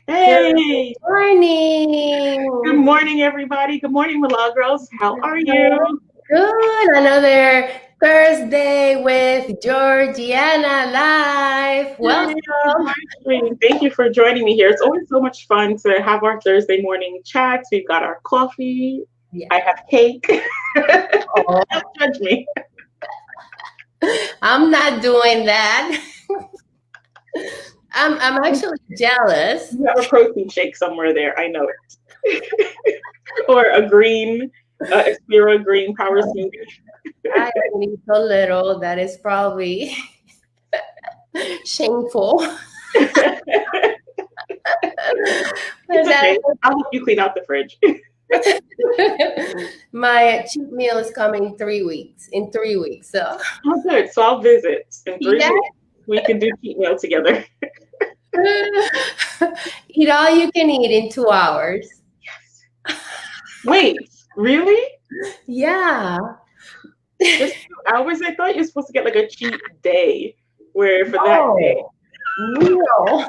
Good Hey, good morning. morning, everybody. Good morning, Milagros. How are you? Good. Another Thursday with Georgiana live. Yay, Welcome. live stream. Thank you for joining me here. It's always so much fun to have our Thursday morning chats. We've got our coffee. Yeah. I have cake. Oh, Don't judge me. I'm not doing that. I'm actually jealous. You have a protein shake somewhere there. I know it. Or a green, Aspira green power smoothie. I only so little that is probably shameful. It's But okay. I'll help you clean out the fridge. my cheat meal is coming 3 weeks. In 3 weeks. So Oh, good. So I'll visit in three yeah. weeks. We can do cheat meal together. Eat all you can eat in 2 hours. Wait, really? Yeah. Just 2 hours? I thought you're supposed to get like a cheat day where for that day Oh, meal.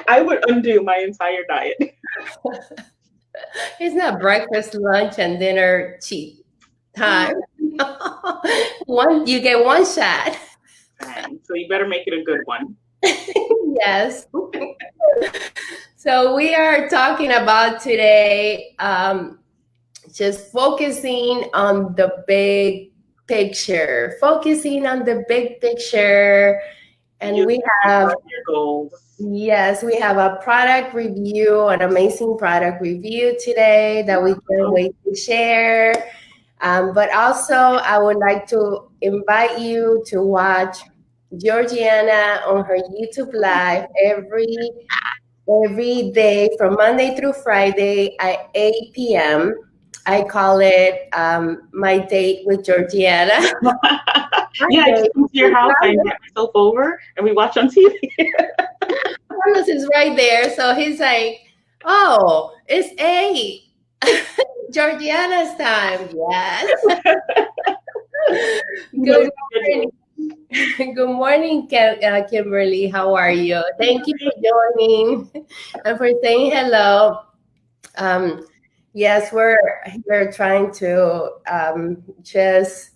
I would undo my entire diet. It's not breakfast, lunch, and dinner cheat time. One, you get one shot. Dang, so you better make it a good one. Yes. So we are talking about today, just focusing on the big picture, focusing on the big picture. And You we have have, your goals. yes, we have a product review, an amazing product review today that we can't wait to share. But also, I would like to invite you to watch Georgiana on her YouTube live every day from Monday through Friday at 8 p.m. I call it my date with Georgiana. My Yeah, I just date. come to your house, I invite myself over, and we watch on TV. Carlos is right there, so he's like, "Oh, it's 8. Georgiana's time." Yes. Good morning. Good morning, Kimberly. How are you? Thank you for joining and for saying hello. Um, yes, we're trying to just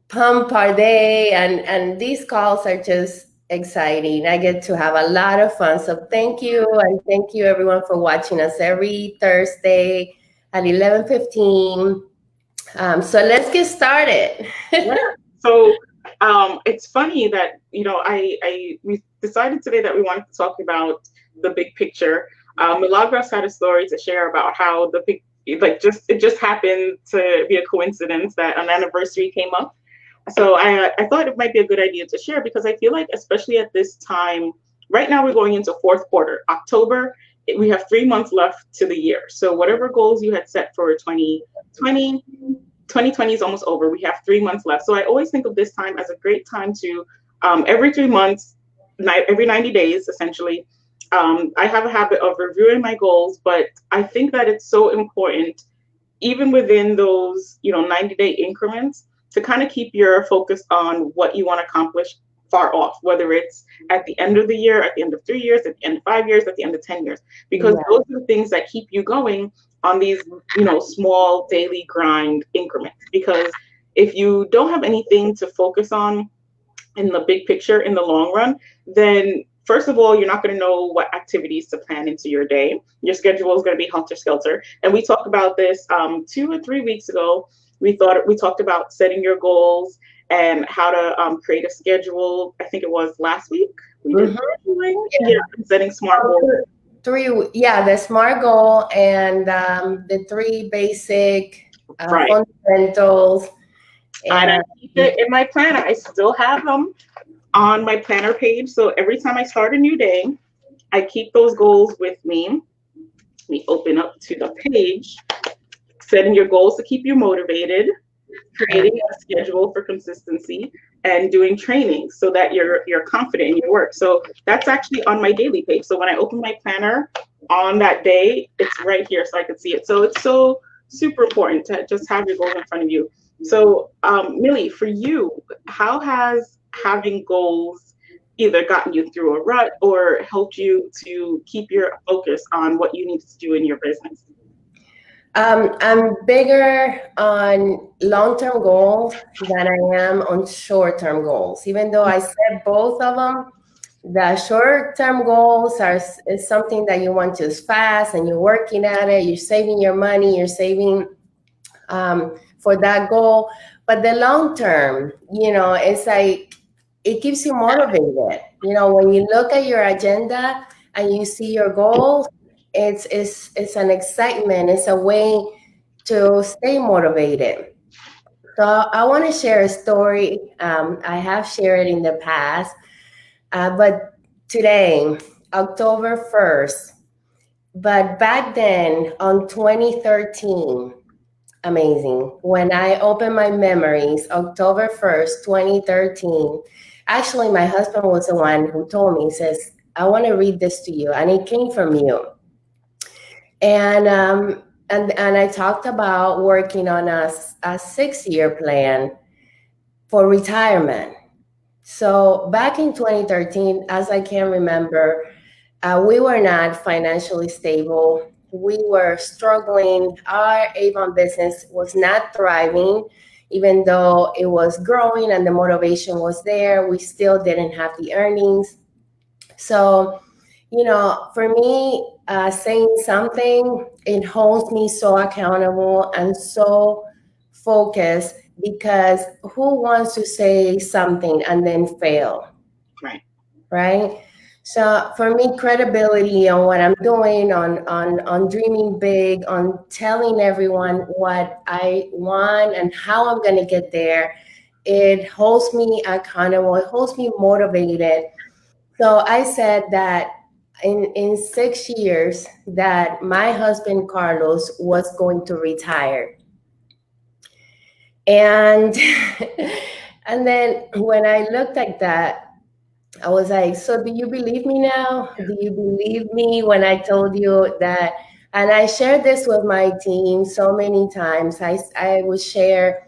pump our day, and these calls are just exciting. I get to have a lot of fun. So thank you, and thank you everyone for watching us every Thursday at 11:15. So let's get started. Yeah. So it's funny that we decided today that we wanted to talk about the big picture. Milagros had a story to share about how the big it just happened to be a coincidence that an anniversary came up. So I thought it might be a good idea to share because I feel like especially at this time, right now we're going into fourth quarter, October. We have 3 months left to the year. So whatever goals you had set for 2020, 2020 is almost over. We have 3 months left. So I always think of this time as a great time to, every 3 months, every 90 days, essentially, I have a habit of reviewing my goals, but I think that it's so important, even within those, 90-day increments, to kind of keep your focus on what you want to accomplish far off, whether it's at the end of the year, at the end of 3 years, at the end of 5 years, at the end of 10 years, because Yeah. those are the things that keep you going on these, small daily grind increments. Because if you don't have anything to focus on in the big picture in the long run, then first of all, you're not going to know what activities to plan into your day. Your schedule is going to be helter skelter. And we talked about this 2 or 3 weeks ago. We talked about setting your goals and how to create a schedule. I think it was last week we did Mhm. scheduling. Yeah, and setting smart goals. Three, yeah, the SMART goal and the three basic Right. fundamentals. And I And keep it in my planner. I still have them on my planner page. So every time I start a new day, I keep those goals with me. We open up to the page, setting your goals to keep you motivated, creating a schedule for consistency, and doing training so that you're confident in your work. So that's actually on my daily page. So when I open my planner on that day, it's right here so I can see it. So it's so super important to just have your goals in front of you. So Millie, for you, how has having goals either gotten you through a rut or helped you to keep your focus on what you need to do in your business? I'm bigger on long-term goals than I am on short-term goals. Even though I set both of them, the short-term goals is something that you want just fast, and you're working at it. You're saving your money. You're saving for that goal. But the long term, it's like it keeps you motivated. When you look at your agenda and you see your goals, it's an excitement. It's a way to stay motivated. So I want to share a story. I have shared it in the past, but today, October 1st, but back then on 2013, amazing. When I open my memories, October 1st, 2013, actually, my husband was the one who told me, he says, I want to read this to you. And it came from you. And I talked about working on a 6-year plan for retirement. So back in 2013, as I can remember, we were not financially stable. We were struggling. Our Avon business was not thriving, even though it was growing and the motivation was there. We still didn't have the earnings. So, for me, saying something, it holds me so accountable and so focused, because who wants to say something and then fail? Right. Right? So for me, credibility on what I'm doing, on dreaming big, on telling everyone what I want and how I'm going to get there, it holds me accountable. It holds me motivated. So I said that in 6 years that my husband Carlos was going to retire. And and then when I looked at that, I was like, so do you believe me now? Do you believe me when I told you that? And I shared this with my team so many times. I would share,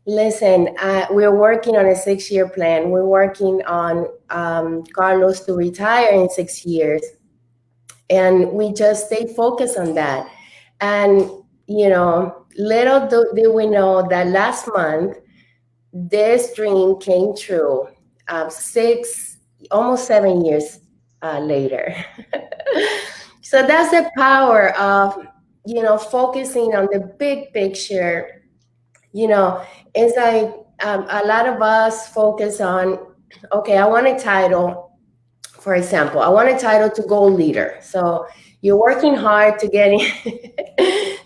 listen, we're working on a 6-year plan. We're working on Carlos to retire in 6 years. And we just stay focused on that. And, little did we know that last month, this dream came true, almost 7 years later. So that's the power of, focusing on the big picture. It's like a lot of us focus on, okay, I want a title. For example, I want a title to goal leader. So you're working hard to getting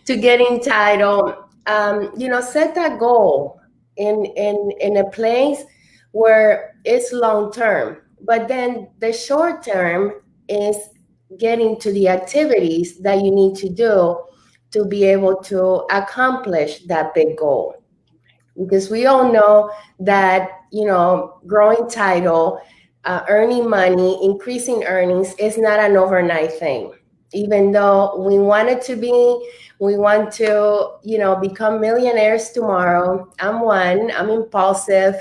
to getting title. Set that goal in a place where it's long term. But then the short term is getting to the activities that you need to do to be able to accomplish that big goal. Because we all know that, growing title, earning money, increasing earnings is not an overnight thing. Even though we want it to be, we want to, become millionaires tomorrow. I'm impulsive.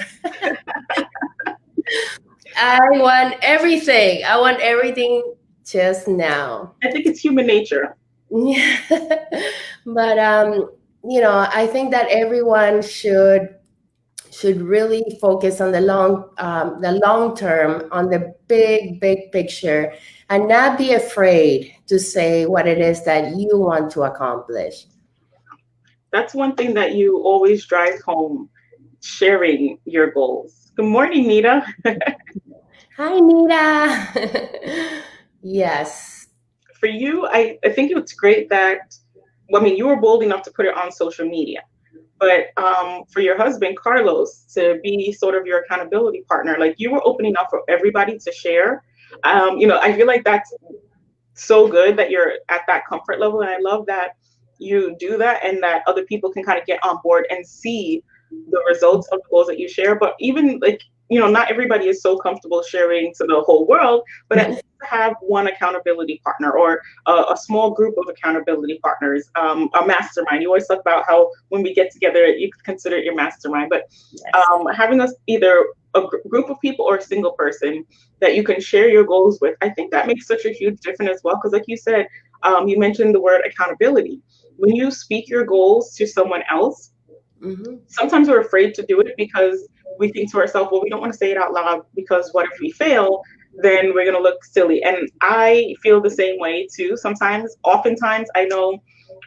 I want everything. I want everything just now. I think it's human nature. Yeah. But I think that everyone should really focus on the long term, on the big picture, and not be afraid to say what it is that you want to accomplish. That's one thing that you always drive home, sharing your goals. Good morning, Nita. Hi, Nita. Yes. For you, I think it's great that, you were bold enough to put it on social media. But for your husband, Carlos, to be sort of your accountability partner, like you were opening up for everybody to share. I feel like that's so good that you're at that comfort level. And I love that you do that and that other people can kind of get on board and see the results of the goals that you share. But even like not everybody is so comfortable sharing to the whole world, but at least to have one accountability partner or a small group of accountability partners, a mastermind. You always talk about how when we get together, you could consider it your mastermind, but Yes. having us either a group of people or a single person that you can share your goals with, I think that makes such a huge difference as well. Because, like you said, you mentioned the word accountability. When you speak your goals to someone else, Hmm. sometimes we're afraid to do it because we think to ourselves, well, we don't want to say it out loud because what if we fail? Then we're going to look silly. And I feel the same way too. Sometimes, oftentimes, I know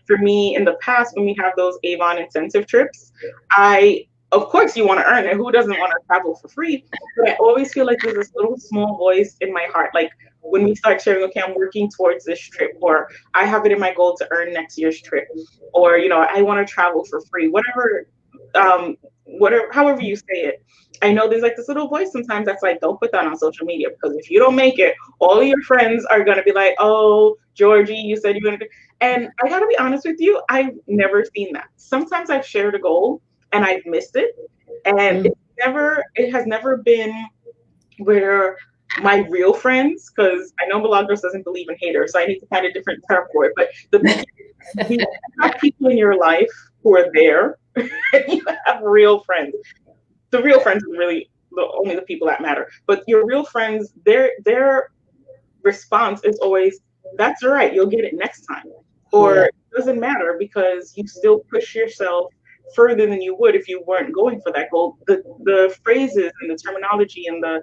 for me in the past, when we have those Avon incentive trips, of course, you want to earn it. Who doesn't want to travel for free? But I always feel like there's this little small voice in my heart. Like when we start sharing, okay, I'm working towards this trip, or I have it in my goal to earn next year's trip, or, I want to travel for free, however you say it. I know there's like this little voice sometimes that's like, don't put that on social media because if you don't make it, all of your friends are gonna be like, oh, Georgie, you said you're gonna do. And I gotta be honest with you, I've never seen that. Sometimes I've shared a goal and I've missed it, and it has never been where my real friends, because I know Milagros doesn't believe in haters, so I need to find a different term for it. But you have people in your life who are there, and you have real friends. The real friends are really only the people that matter. But your real friends, their response is always, "That's all right, you'll get it next time," or Yeah. "It doesn't matter because you still push yourself further than you would if you weren't going for that goal." The phrases and the terminology and the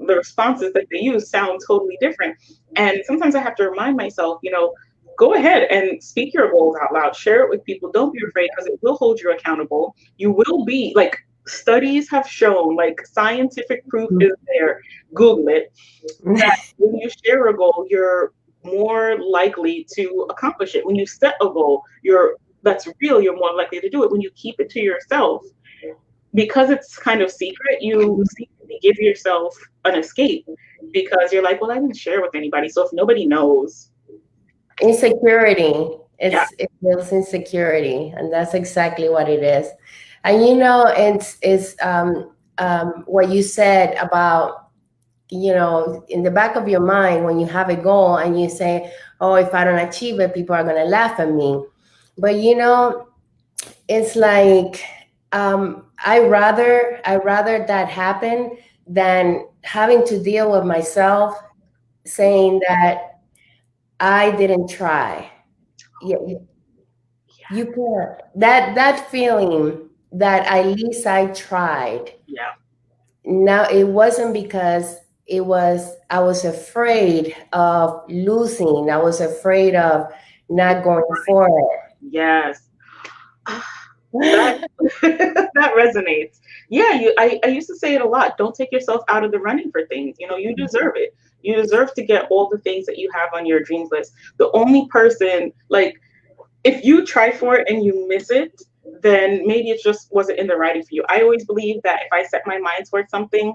the responses that they use sound totally different. And sometimes I have to remind myself, go ahead and speak your goals out loud, share it with people. Don't be afraid because it will hold you accountable. You will be like, studies have shown, like scientific proof is there. Google it, that when you share a goal, you're more likely to accomplish it. When you set a goal, that's real, you're more likely to do it. When you keep it to yourself, because it's kind of secret, you secretly give yourself an escape because you're like, well, I didn't share with anybody. So if nobody knows, Insecurity. yeah, It feels insecurity, and that's exactly what it is. And it's what you said about, in the back of your mind when you have a goal and you say, "Oh, if I don't achieve it, people are gonna laugh at me." But it's like, I rather that happen than having to deal with myself saying that I didn't try. Yeah, you can. That feeling that at least I tried. yeah, Now it wasn't because I was afraid of losing. I was afraid of not going for yes. That it. that resonates. Yeah, I used to say it a lot. Don't take yourself out of the running for things. You deserve it. You deserve to get all the things that you have on your dreams list. The only person, like, if you try for it and you miss it, then maybe it just wasn't in the writing for you. I always believe that if I set my mind towards something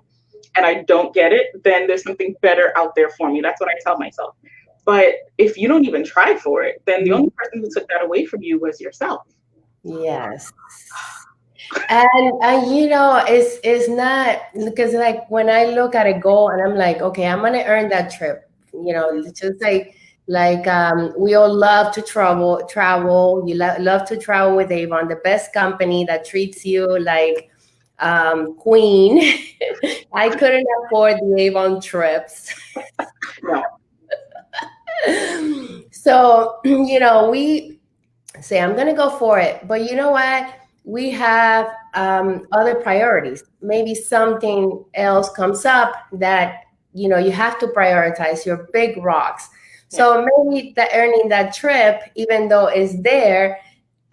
and I don't get it, then there's something better out there for me. That's what I tell myself. But if you don't even try for it, then the only person who took that away from you was yourself. Yes. And it's not because, like, when I look at a goal and I'm like, okay, I'm gonna earn that trip. It's just like we all love to travel. You love to travel with Avon, the best company that treats you like queen. I couldn't afford the Avon trips. No. So, we say, I'm going to go for it. But you know what? We have other priorities. Maybe something else comes up that, you have to prioritize your big rocks. Yeah. So maybe the earning that trip, even though it's there,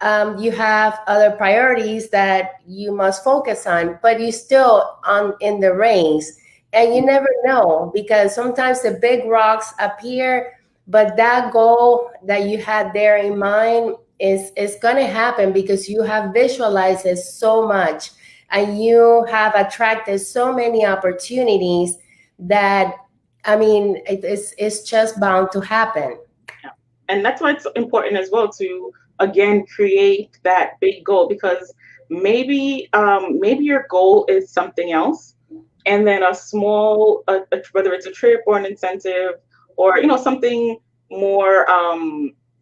you have other priorities that you must focus on, but you still on in the race. And you never know, because sometimes the big rocks appear, but that goal that you had there in mind is going to happen because you have visualized it so much and you have attracted so many opportunities that, I mean, it's just bound to happen. Yeah. And that's why it's important as well to, again, create that big goal, because maybe your goal is something else, and then a small, whether it's a trip or an incentive, or something more.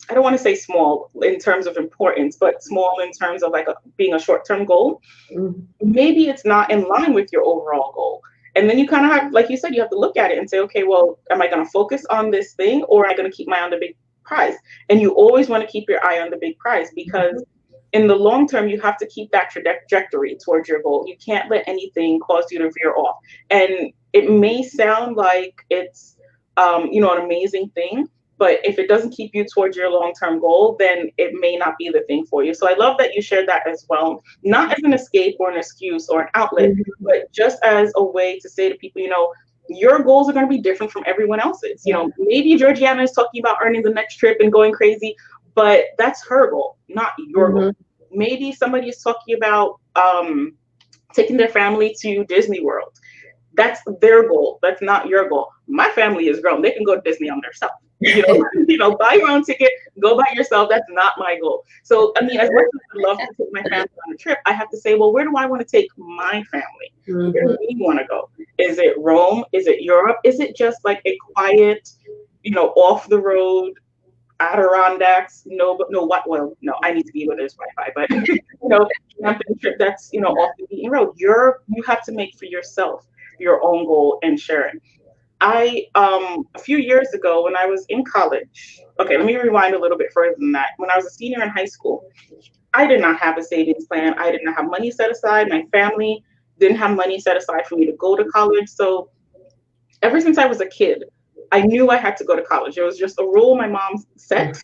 I don't want to say small in terms of importance, but small in terms of like being a short-term goal. Mhm. Maybe it's not in line with your overall goal. And then you kind of have, like you said, you have to look at it and say, okay, well, am I going to focus on this thing, or am I going to keep my eye on the big prize? And you always want to keep your eye on the big prize, because in the long term, you have to keep that trajectory towards your goal. You can't let anything cause you to veer off. And it may sound like it's, an amazing thing, but if it doesn't keep you towards your long-term goal, then it may not be the thing for you. So I love that you shared that as well, not as an escape or an excuse or an outlet, Mhm. but just as a way to say to people, your goals are going to be different from everyone else's. Yeah. Maybe Georgiana is talking about earning the next trip and going crazy, but that's her goal, not your goal. Mhm. Maybe somebody is talking about taking their family to Disney World. That's their goal. That's not your goal. My family is grown. They can go to Disney on themselves. Buy your own ticket, go by yourself. That's not my goal. So, I mean, as much as I love to take my family on a trip, I have to say, well, where do I want to take my family? Where Mhm. do we want to go? Is it Rome? Is it Europe? Is it just like a quiet, off the road Adirondacks? No, but no, what? Well, no, I need to be where there's Wi-Fi, but camping trip that's off the beaten road. You have to make for yourself your own goal and share it. I a few years ago when I was in college. Okay, let me rewind a little bit further than that. When I was a senior in high school, I did not have a savings plan. I did not have money set aside. My family didn't have money set aside for me to go to college. So ever since I was a kid, I knew I had to go to college. It was just a rule my mom set.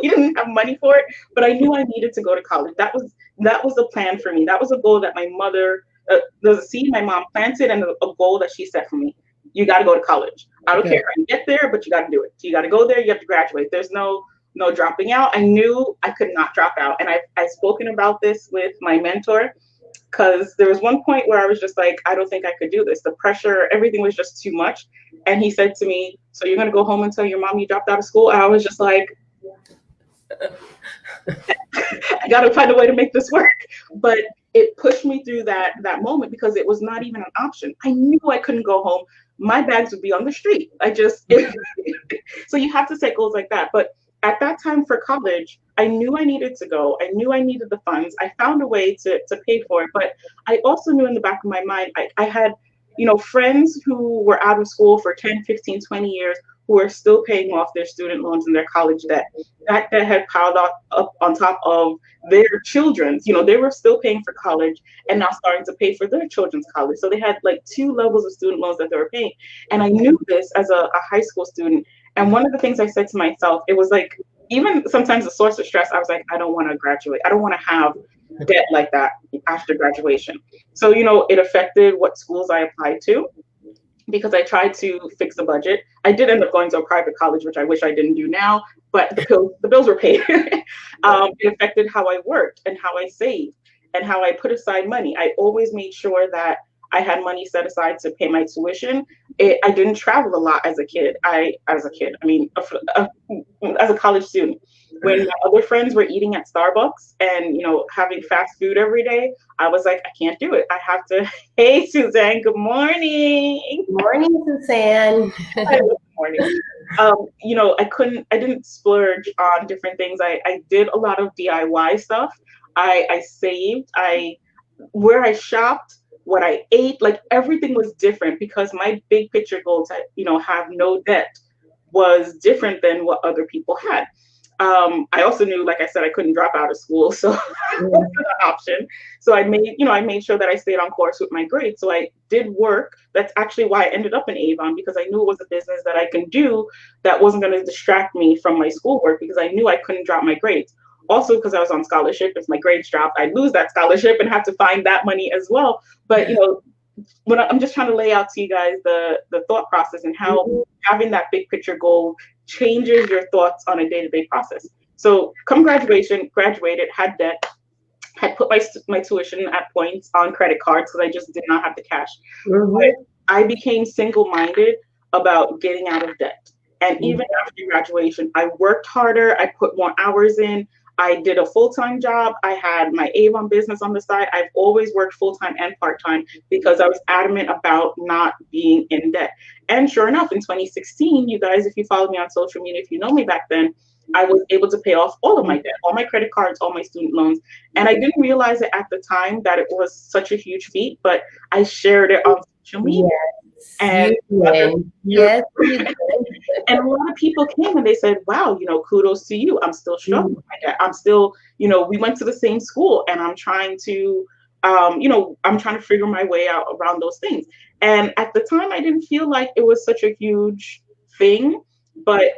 We didn't have money for it, but I knew I needed to go to college. That was a plan for me. That was a goal that my mother, there was a seed my mom planted, and a goal that she set for me. You got to go to college. I don't care Good. how you get there, but you got to do it. So you got to go there. You have to graduate. There's no dropping out. I knew I could not drop out, and I've spoken about this with my mentor, because there was one point where I was just like, I don't think I could do this. The pressure, everything was just too much. And he said to me, so you're going to go home and tell your mom you dropped out of school? And I was just like, I got to find a way to make this work. But it pushed me through that moment, because it was not even an option. I knew I couldn't go home. My bags would be on the street. So you have to set goals like that. But at that time for college, I knew I needed to go. I knew I needed the funds. I found a way to pay for it. But I also knew in the back of my mind, I had, friends who were out of school for 10, 15, 20 years, who are still paying off their student loans and their college debt. That debt had piled up on top of their children's. They were still paying for college and now starting to pay for their children's college. So they had like two levels of student loans that they were paying. And I knew this as a high school student. And one of the things I said to myself, it was like, even sometimes a source of stress, I was like, I don't want to graduate. I don't want to have debt like that after graduation. So, it affected what schools I applied to, because I tried to fix the budget. I did end up going to a private college, which I wish I didn't do now, but the bills were paid. It affected how I worked and how I saved and how I put aside money. I always made sure that I had money set aside to pay my tuition. I didn't travel a lot as a kid. I mean, as a college student, when my other friends were eating at Starbucks and having fast food every day, I was like, I can't do it. I have to. Hey, Suzanne. Good morning. Morning, Suzanne. Good morning. I didn't splurge on different things. I did a lot of DIY stuff. I saved. Where I shopped, what I ate, like everything was different, because my big picture goal to, have no debt was different than what other people had. I also knew, like I said, I couldn't drop out of school, so that Yeah. wasn't an option. So I made sure that I stayed on course with my grades. So I did work. That's actually why I ended up in Avon, because I knew it was a business that I can do that wasn't going to distract me from my schoolwork, because I knew I couldn't drop my grades. Also, because I was on scholarship, if my grades dropped, I'd lose that scholarship and have to find that money as well. But when I'm just trying to lay out to you guys the thought process and how having that big picture goal changes your thoughts on a day-to-day process. So come graduation, graduated, had debt, had put my tuition at points on credit cards because I just did not have the cash. But Mhm. I became single-minded about getting out of debt. And Mhm. even after graduation, I worked harder, I put more hours in, I did a full-time job. I had my Avon business on the side. I've always worked full-time and part-time because I was adamant about not being in debt. And sure enough, in 2016, you guys, if you followed me on social media, if you know me back then, I was able to pay off all of my debt, all my credit cards, all my student loans. And I didn't realize it at the time that it was such a huge feat, but I shared it on social media. Yes, And you did. you Yes, you did. and a lot of people came and they said, wow, kudos to you. I'm still struggling Mm, with my debt. I'm still, we went to the same school and I'm trying to, I'm trying to figure my way out around those things. And at the time, I didn't feel like it was such a huge thing, but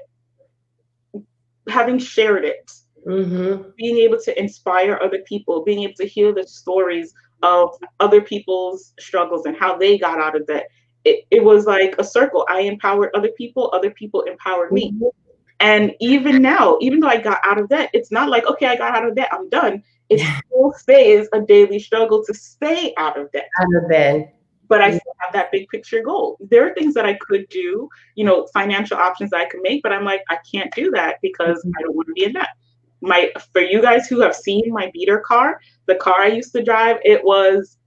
having shared it, mm-hmm. being able to inspire other people, being able to hear the stories of other people's struggles and how they got out of debt. It was like a circle. I empowered other people empowered me. Mm-hmm. And even now, even though I got out of debt, it's not like, okay, I got out of debt, I'm done. It still stays a daily struggle to stay out of debt. Out of bed. But I still have that big picture goal. There are things that I could do, financial options that I could make, but I'm like, I can't do that because I don't want to be in debt. For you guys who have seen my beater car, the car I used to drive, it was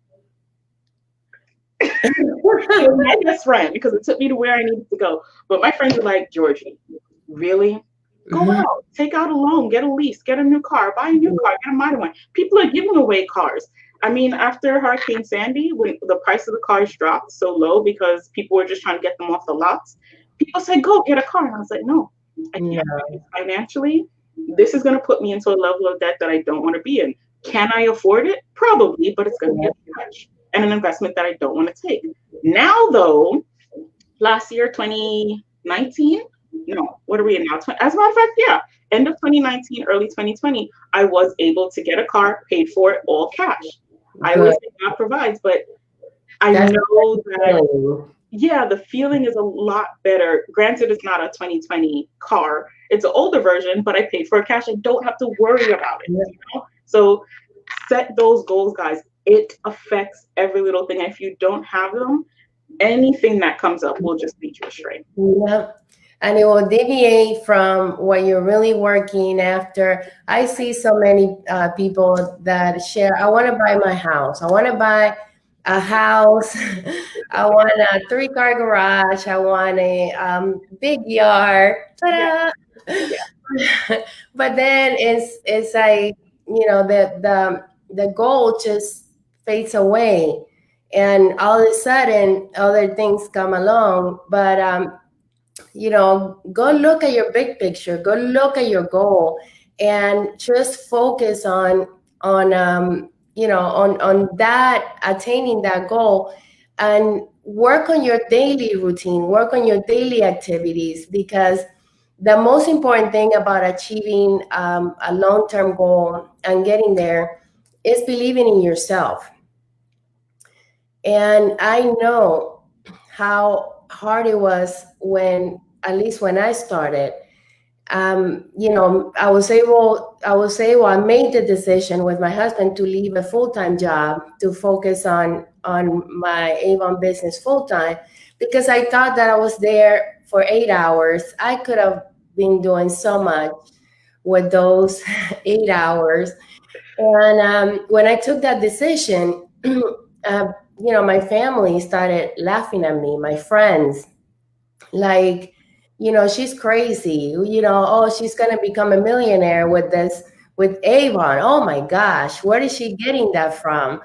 my best friend because it took me to where I needed to go. But my friends were like, Georgie, really? Go Mhm. out, take out a loan, get a lease, get a new car, buy a new car, get a modern one. People are giving away cars. I mean, after Hurricane Sandy, when the price of the cars dropped so low because people were just trying to get them off the lots, people said, go get a car. And I was like, no, I can't No. because financially. This is going to put me into a level of debt that I don't want to be in. Can I afford it? Probably, but it's going to be a stretch and an investment that I don't want to take. Now, though, last year, 2019, no, what are we in now? As a matter of fact, yeah, end of 2019, early 2020, I was able to get a car, paid for it, all cash. I Good. always say God provides, but I That's know that, feeling. yeah, the feeling is a lot better. Granted, it's not a 2020 car. It's an older version, but I paid for it cash. I don't have to worry about it. So set those goals, guys. It affects every little thing. If you don't have them, anything that comes up will just lead you astray. Yeah. And it will deviate from what you're really working after. I see so many people that share, I want to buy my house. I want to buy a house. I want a 3-car garage. I want a big yard. Yeah, Ta-da! yeah. But then it's like, the goal just fades away. And all of a sudden, other things come along. But go look at your big picture, go look at your goal, and just focus on that, attaining that goal, and work on your daily routine, work on your daily activities, because the most important thing about achieving a long-term goal and getting there is believing in yourself. And I know how hard it was when, at least when I started. I made the decision with my husband to leave a full-time job to focus on my Avon business full-time, because I thought that I was there for 8 hours. I could have been doing so much with those 8 hours. And when I took that decision, my family started laughing at me, my friends, like, she's crazy, oh, she's going to become a millionaire with Avon. Oh my gosh, where is she getting that from?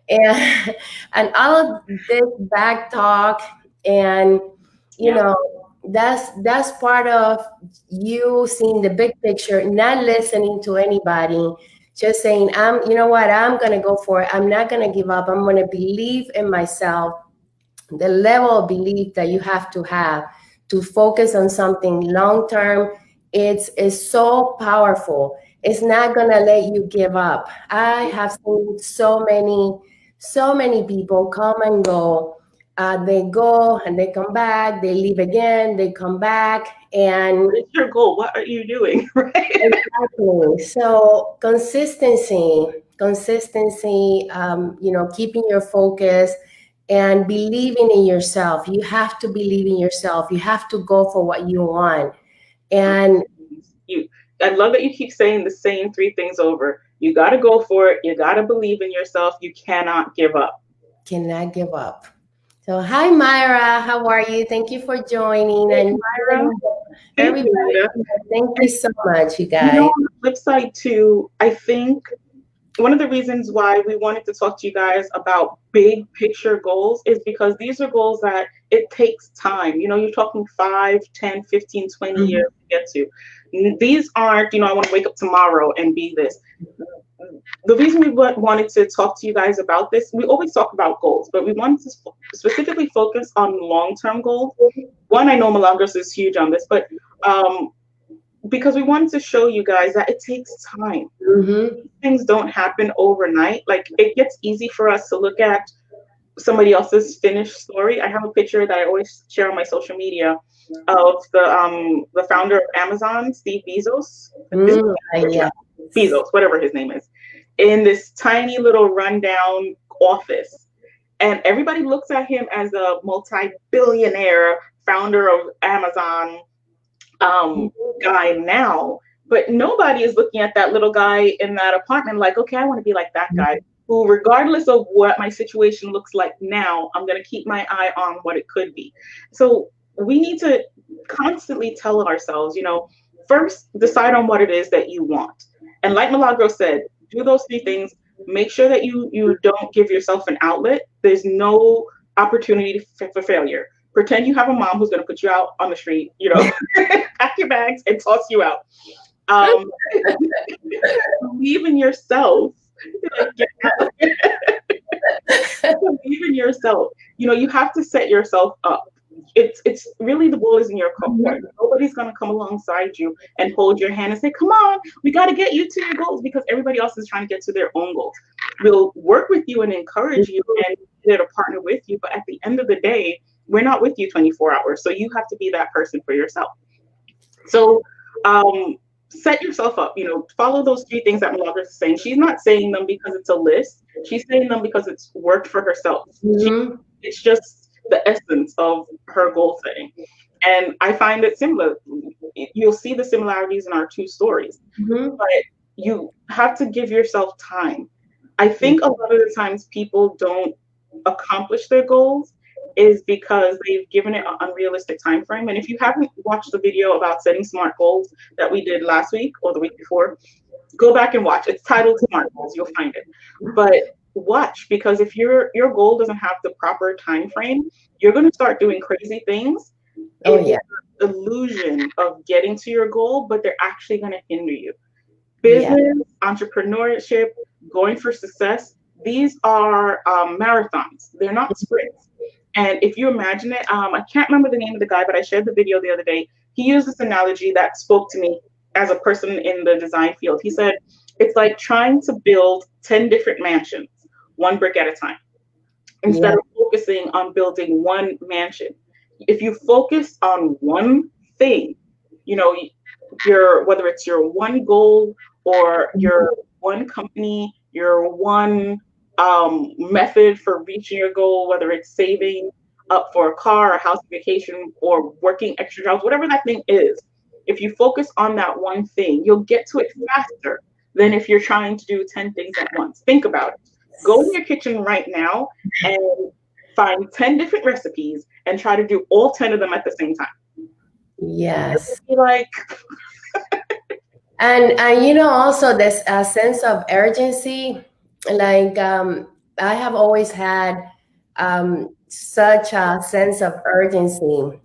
And and all of this back talk, and Yeah. that's part of you seeing the big picture, not listening to anybody, just saying, you know what, I'm going to go for it. I'm not going to give up. I'm going to believe in myself. The level of belief that you have to focus on something long term, it's is so powerful. It's not gonna let you give up. I have seen so many people come and go. They go and they come back, they leave again, they come back. And What is your goal? What are you doing? Right? exactly. So consistency, keeping your focus and believing in yourself. You have to believe in yourself. You have to go for what you want. And You I love that you keep saying the same three things over. You got to go for it. You got to believe in yourself. You cannot give up. Cannot give up. So, hi, Myra. How are you? Thank you for joining. Hey, And Myra. Thank everybody, you, Rita. thank you so much, you On guys. the flip side, too, I think one of the reasons why we wanted to talk to you guys about big picture goals is because these are goals that it takes time. You're talking 5, 10, 15, 20 Mhm. years to get to. These aren't, I want to wake up tomorrow and be this. The reason we wanted to talk to you guys about this, we always talk about goals, but we wanted to specifically focus on long-term goals. One, I know Milagros is huge on this, but um, because we wanted to show you guys that it takes time. Mhm. Things don't happen overnight. Like, it gets easy for us to look at somebody else's finished story. I have a picture that I always share on my social media of the founder of Amazon, Steve Bezos. Is it Mm, Bezos? Yeah, yeah. Bezos, whatever his name is, in this tiny little rundown office. And everybody looks at him as a multi-billionaire founder of Amazon, um, guy now, but nobody is looking at that little guy in that apartment like, okay, I want to be like that guy. Who, regardless of what my situation looks like now, I'm going to keep my eye on what it could be. So we need to constantly tell ourselves, first decide on what it is that you want. And like Milagro said, do those three things. Make sure that you don't give yourself an outlet. There's no opportunity for failure. Pretend you have a mom who's going to put you out on the street, pack your bags and toss you out. Um, believe in yourself. Believe in yourself. You have to set yourself up. It's really, the ball is in your court. Nobody's gonna come alongside you and hold your hand and say, "Come on, we got to get you to your goals," because everybody else is trying to get to their own goals. We'll work with you and encourage you and there to partner with you, but at the end of the day, we're not with you 24 hours. So you have to be that person for yourself. So set yourself up, follow those three things that Malaga is saying. She's not saying them because it's a list. She's saying them because it's worked for herself. Mhm. It's just the essence of her goal setting. And I find it similar. You'll see the similarities in our two stories, Mhm. but you have to give yourself time. I think a lot of the times people don't accomplish their goals is because they've given it an unrealistic time frame. And if you haven't watched the video about setting smart goals that we did last week or the week before, go back and watch. It's titled Smart Goals. You'll find it. But watch, because if your goal doesn't have the proper time frame, you're going to start doing crazy things Oh, in yeah. the illusion of getting to your goal, but they're actually going to hinder you. Yeah. Business, entrepreneurship, going for success, these are marathons. They're not sprints. And if you imagine it, I can't remember the name of the guy, but I shared the video the other day. He used this analogy that spoke to me as a person in the design field. He said, it's like trying to build 10 different mansions, one brick at a time, instead Yeah. of focusing on building one mansion. If you focus on one thing, you know, whether it's your one goal or your one company, your one method for reaching your goal, whether it's saving up for a car, a house, vacation, or working extra jobs, whatever that thing is, if you focus on that one thing, you'll get to it faster than if you're trying to do 10 things at once. Think about it. Go in your kitchen right now and find 10 different recipes and try to do all 10 of them at the same time. Yes. Be like, And also this sense of urgency, like I have always had such a sense of urgency.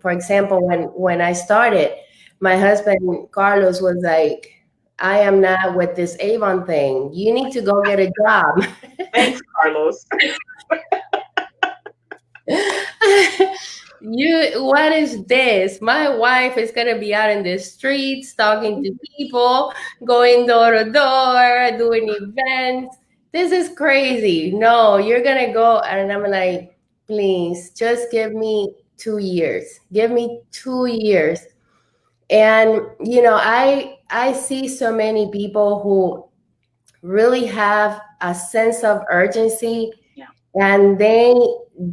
For example, when I started, my husband Carlos was like, "I am not with this Avon thing. You need to go get a job." thanks, Carlos. What is this? My wife is gonna be out in the streets talking to people, going door to door, doing events. This is crazy. No, you're gonna go. And I'm like, please just give me 2 years. Give me 2 years. And I see so many people who really have a sense of urgency, Yeah. and they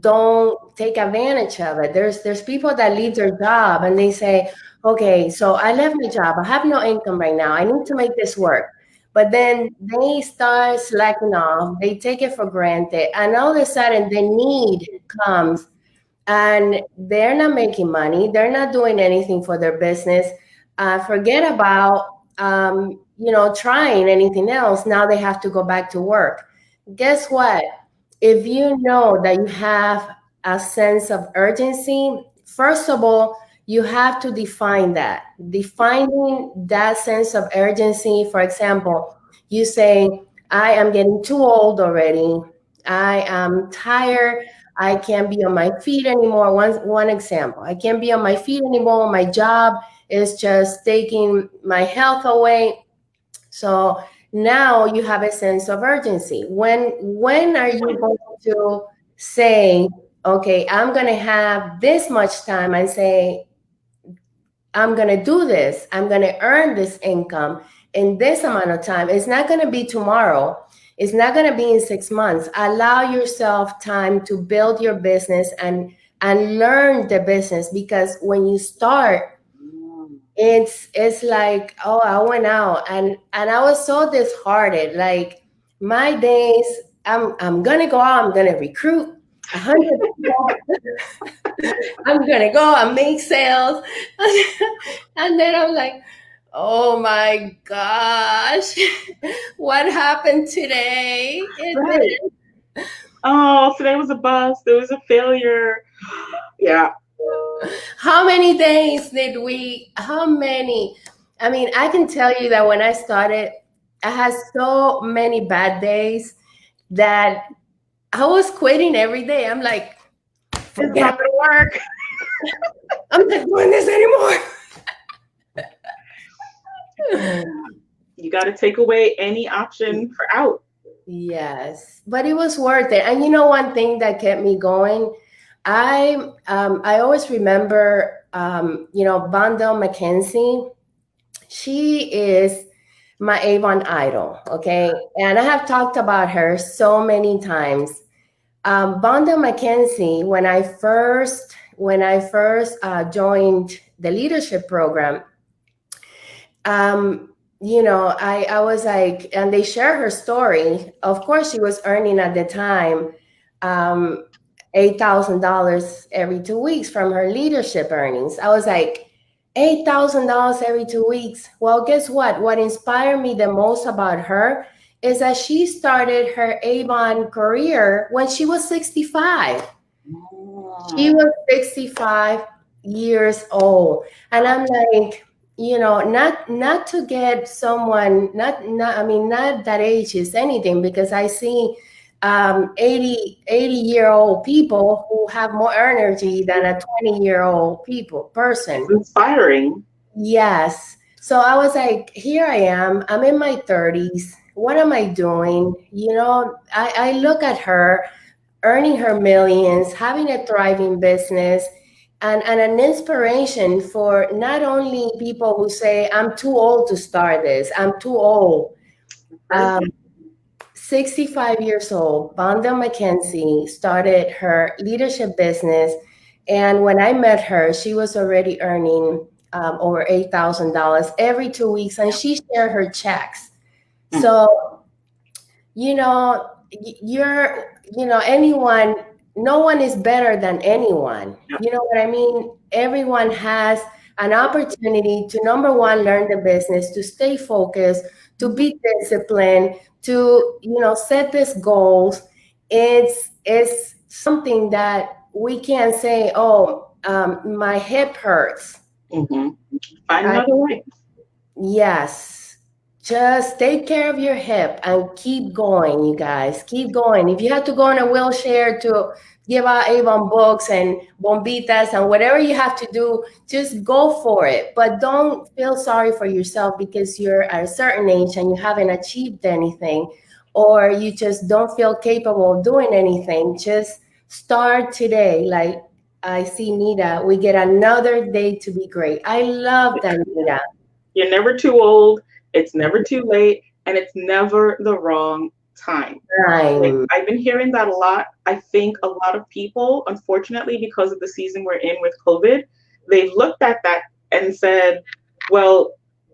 don't take advantage of it. There's people that leave their job and they say, okay, so I left my job. I have no income right now. I need to make this work. But then they start slacking off. They take it for granted. And all of a sudden, the need comes and they're not making money. They're not doing anything for their business. Forget about, trying anything else. Now they have to go back to work. Guess what? If you know that you have a sense of urgency, first of all, you have to define that. Defining that sense of urgency, for example, you say, I am getting too old already. I am tired. I can't be on my feet anymore. One example, I can't be on my feet anymore. My job is just taking my health away. So now you have a sense of urgency. When are you going to say, okay, I'm going to have this much time and say, I'm going to do this. I'm going to earn this income in this amount of time. It's not going to be tomorrow. It's not going to be in 6 months. Allow yourself time to build your business and learn the business, because when you start, it's like, oh, I went out and I was so disheartened. Like my days, I'm gonna go out, I'm gonna recruit 100 people. I'm gonna go and make sales. And then I'm like, oh my gosh, what happened today? Right. Oh, today was a bust. It was a failure. Yeah. How many days did we, how many? I mean, I can tell you that when I started, I had so many bad days that I was quitting every day. I'm like, It's forget not it. gonna work. I'm not doing this anymore. You got to take away any option for out. Yes, but it was worth it. And you know, one thing that kept me going, I always remember, Bondell McKenzie. She is my Avon idol. Okay, and I have talked about her so many times. Bondell McKenzie, when I first joined the leadership program, I was like, and they share her story. Of course, she was earning at the time um, $8,000 every 2 weeks from her leadership earnings. I was like, $8,000 every 2 weeks. Well, guess what? What inspired me the most about her is that she started her Avon career when she was 65. She was 65 years old. And I'm like, not to get someone, not I mean, not that age is anything, because I see 80-year-old people who have more energy than a 20-year-old It's person. inspiring. Yes. So I was like, here I am. I'm in my 30s. What am I doing? I look at her earning her millions, having a thriving business, and an inspiration for not only people who say, I'm too old to start this, I'm too old. Right? 65 years old, Bonda McKenzie started her leadership business. And when I met her, she was already earning over $8,000 every 2 weeks, and she shared her checks. Mm. So, anyone, no one is better than anyone. Yep. You know what I mean? Everyone has an opportunity to, number one, learn the business, to stay focused, to be disciplined, to, set these goals. It's something that we can't say, oh, my hip hurts. Mm-hmm. Find I another way. Yes. Just take care of your hip and keep going, you guys. Keep going. If you have to go in a wheelchair to give out Avon books and bombitas and whatever you have to do, just go for it. But don't feel sorry for yourself because you're at a certain age and you haven't achieved anything, or you just don't feel capable of doing anything. Just start today. Like I see Nita, we get another day to be great. I love that, Nita. You're never too old. It's never too late, and it's never the wrong time. Like, Time. I've been hearing that a lot. I think a lot of people, unfortunately, because of the season we're in with COVID, they've looked at that and said, well,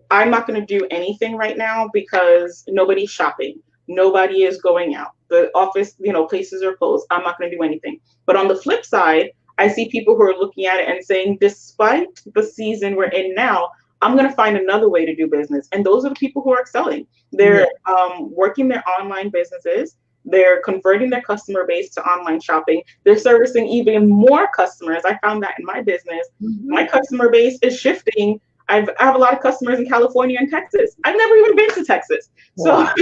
I'm not going to do anything right now because nobody's shopping. Nobody is going out. The office, places are closed. I'm not going to do anything. But on the flip side, I see people who are looking at it and saying, despite the season we're in now, I'm going to find another way to do business. And those are the people who are excelling. They're Yeah. working their online businesses. They're converting their customer base to online shopping. They're servicing even more customers. I found that in my business. My Mhm. customer base is shifting. I have a lot of customers in California and Texas. I've never even been to Texas. So, Wow.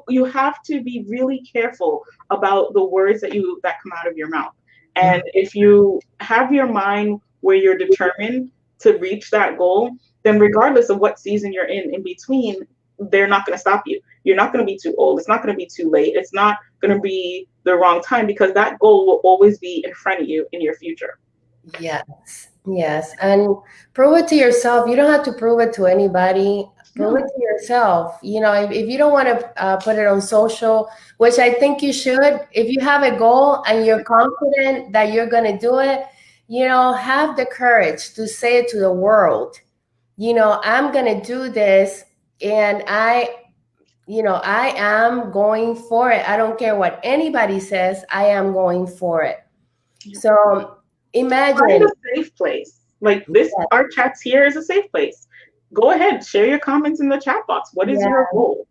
you have to be really careful about the words that come out of your mouth. Mhm. And if you have your mind where you're determined to reach that goal, then regardless of what season you're in between, they're not going to stop you. You're not going to be too old. It's not going to be too late. It's not going to be the wrong time because that goal will always be in front of you in your future. Yes, yes. And prove it to yourself. You don't have to prove it to anybody. Prove it No. to yourself. If you don't want to put it on social, which I think you should, if you have a goal and you're confident that you're going to do it, have the courage to say it to the world. I'm going to do this, and I am going for it. I don't care what anybody says. I am going for it. So Find imagine. a safe place. Like this, our chats here is a safe place. Go ahead, share your comments in the chat box. What is Yeah, your goal?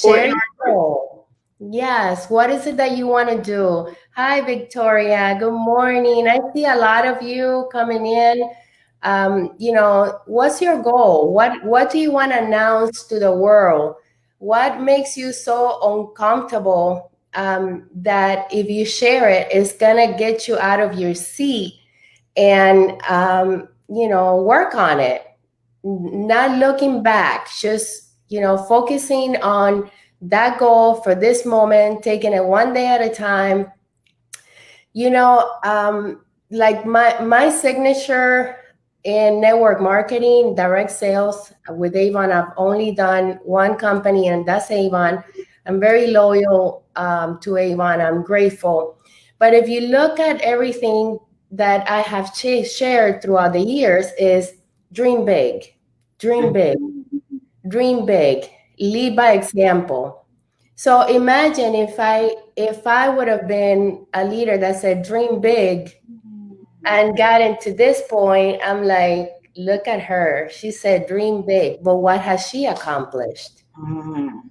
Or share in your our group. goal. Yes, what is it that you want to do? Hi, Victoria. Good morning. I see a lot of you coming in. What's your goal? What do you want to announce to the world? What makes you so uncomfortable that if you share it, it's gonna get you out of your seat and work on it, not looking back, just focusing on that goal for this moment, taking it one day at a time. you know um, like my signature in network marketing, direct sales with Avon, I've only done one company, and that's Avon. I'm very loyal to Avon. I'm grateful. But if you look at everything that I have shared throughout the years, is dream big, dream big, dream big, lead by example. So imagine if I would have been a leader that said dream big and got into this point. I'm like, look at her. She said dream big, but what has she accomplished? Mm,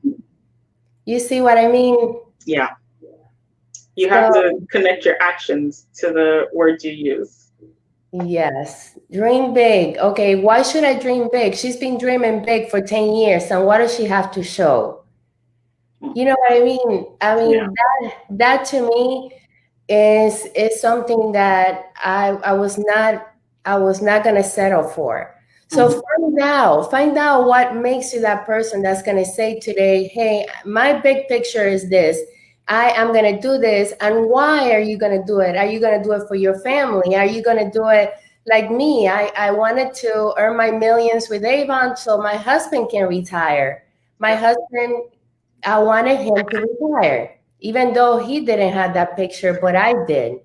You see what I mean? yeah. You have So to connect your actions to the words you use. yes, dream big. Okay, why should I dream big? She's been dreaming big for 10 years, and what does she have to show? You know what I mean? I Yeah. mean, that to me is something that I was not gonna settle for. So Mhm. find out what makes you that person that's gonna say today, hey, my big picture is this. I am gonna do this, and why are you gonna do it? Are you gonna do it for your family? Are you gonna do it like me? I wanted to earn my millions with Avon so my husband can retire. My Yeah. husband, I wanted him to retire, even though he didn't have that picture, but I did.